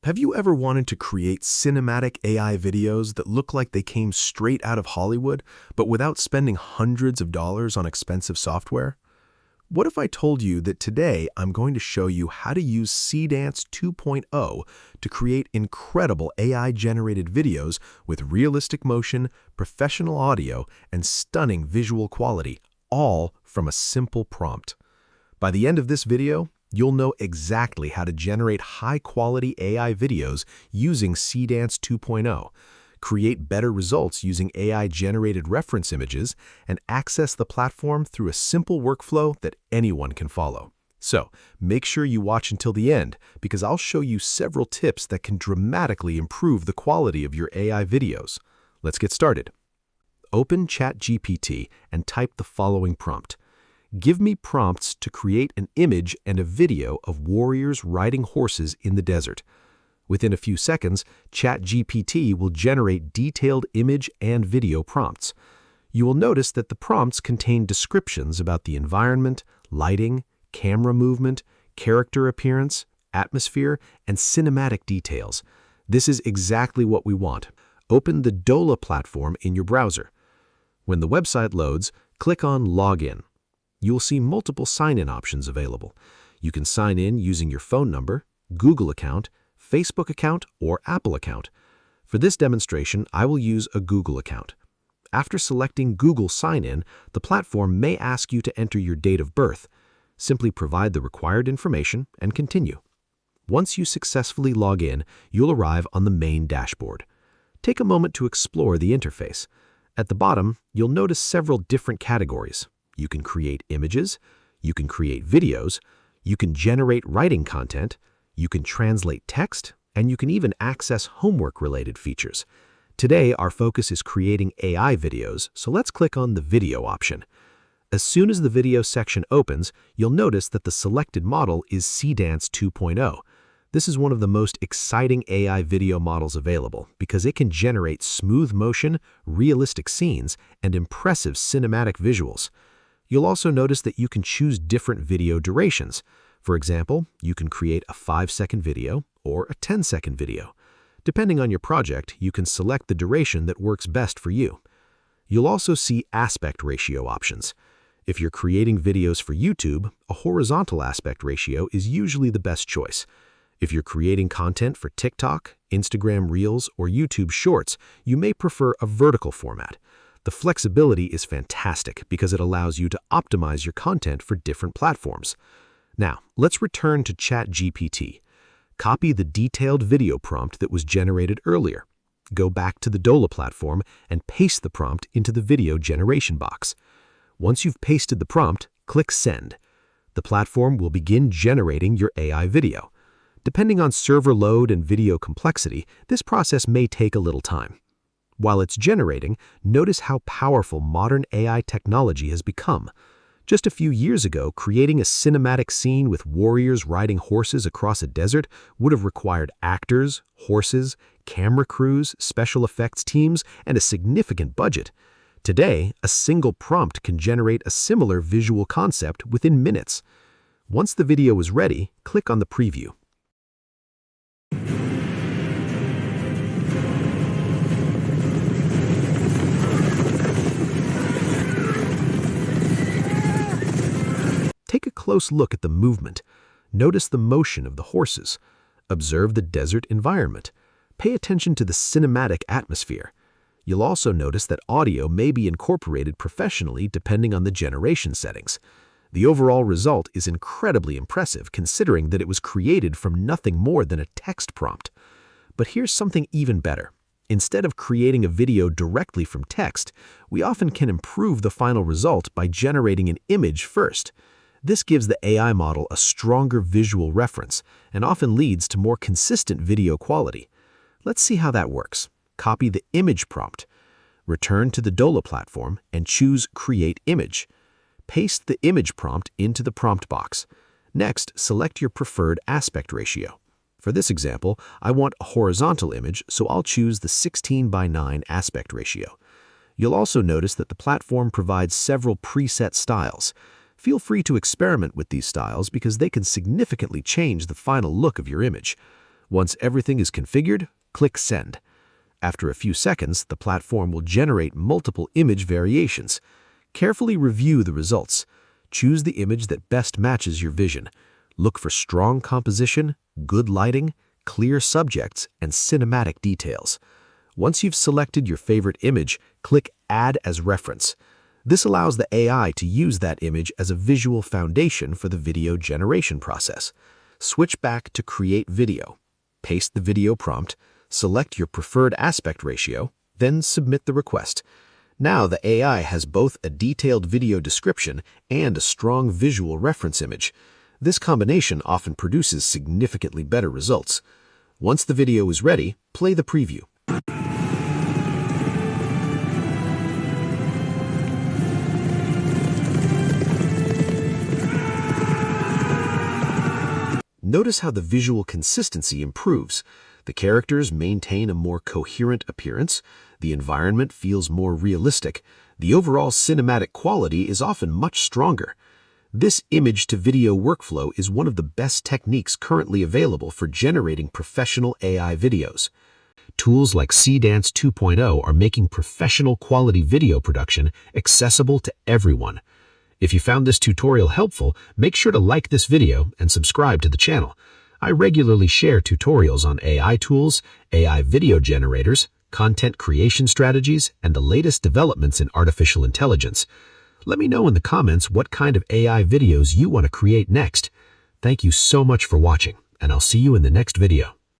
Have you ever wanted to create cinematic AI videos that look like they came straight out of Hollywood, but without spending hundreds of dollars on expensive software? What if I told you that today I'm going to show you how to use Seedance 2.0 to create incredible AI-generated videos with realistic motion, professional audio, and stunning visual quality, all from a simple prompt? By the end of this video, you'll know exactly how to generate high-quality AI videos using Seedance 2.0, create better results using AI-generated reference images, and access the platform through a simple workflow that anyone can follow. So, make sure you watch until the end, because I'll show you several tips that can dramatically improve the quality of your AI videos. Let's get started. Open ChatGPT and type the following prompt. Give me prompts to create an image and a video of warriors riding horses in the desert. Within a few seconds, ChatGPT will generate detailed image and video prompts. You will notice that the prompts contain descriptions about the environment, lighting, camera movement, character appearance, atmosphere, and cinematic details. This is exactly what we want. Open the Dola platform in your browser. When the website loads, click on Login. You will see multiple sign-in options available. You can sign in using your phone number, Google account, Facebook account, or Apple account. For this demonstration, I will use a Google account. After selecting Google Sign-In, the platform may ask you to enter your date of birth. Simply provide the required information and continue. Once you successfully log in, you'll arrive on the main dashboard. Take a moment to explore the interface. At the bottom, you'll notice several different categories. You can create images, you can create videos, you can generate writing content, you can translate text, and you can even access homework-related features. Today, our focus is creating AI videos, so let's click on the video option. As soon as the video section opens, you'll notice that the selected model is Seedance 2.0. This is one of the most exciting AI video models available because it can generate smooth motion, realistic scenes, and impressive cinematic visuals. You'll also notice that you can choose different video durations. For example, you can create a 5-second video or a 10-second video. Depending on your project, you can select the duration that works best for you. You'll also see aspect ratio options. If you're creating videos for YouTube, a horizontal aspect ratio is usually the best choice. If you're creating content for TikTok, Instagram Reels, or YouTube Shorts, you may prefer a vertical format. The flexibility is fantastic because it allows you to optimize your content for different platforms. Now, let's return to ChatGPT. Copy the detailed video prompt that was generated earlier. Go back to the Dola platform and paste the prompt into the video generation box. Once you've pasted the prompt, click Send. The platform will begin generating your AI video. Depending on server load and video complexity, this process may take a little time. While it's generating, notice how powerful modern AI technology has become. Just a few years ago, creating a cinematic scene with warriors riding horses across a desert would have required actors, horses, camera crews, special effects teams, and a significant budget. Today, a single prompt can generate a similar visual concept within minutes. Once the video is ready, click on the preview. Take a close look at the movement. Notice the motion of the horses. Observe the desert environment. Pay attention to the cinematic atmosphere. You'll also notice that audio may be incorporated professionally depending on the generation settings. The overall result is incredibly impressive considering that it was created from nothing more than a text prompt. But here's something even better. Instead of creating a video directly from text, we often can improve the final result by generating an image first. This gives the AI model a stronger visual reference and often leads to more consistent video quality. Let's see how that works. Copy the image prompt. Return to the Dola platform and choose Create Image. Paste the image prompt into the prompt box. Next, select your preferred aspect ratio. For this example, I want a horizontal image, so I'll choose the 16:9 aspect ratio. You'll also notice that the platform provides several preset styles. Feel free to experiment with these styles because they can significantly change the final look of your image. Once everything is configured, click Send. After a few seconds, the platform will generate multiple image variations. Carefully review the results. Choose the image that best matches your vision. Look for strong composition, good lighting, clear subjects, and cinematic details. Once you've selected your favorite image, click Add as Reference. This allows the AI to use that image as a visual foundation for the video generation process. Switch back to Create Video. Paste the video prompt, select your preferred aspect ratio, then submit the request. Now the AI has both a detailed video description and a strong visual reference image. This combination often produces significantly better results. Once the video is ready, play the preview. Notice how the visual consistency improves. The characters maintain a more coherent appearance, the environment feels more realistic, the overall cinematic quality is often much stronger. This image-to-video workflow is one of the best techniques currently available for generating professional AI videos. Tools like Seedance 2.0 are making professional quality video production accessible to everyone. If you found this tutorial helpful, make sure to like this video and subscribe to the channel. I regularly share tutorials on AI tools, AI video generators, content creation strategies, and the latest developments in artificial intelligence. Let me know in the comments what kind of AI videos you want to create next. Thank you so much for watching, and I'll see you in the next video.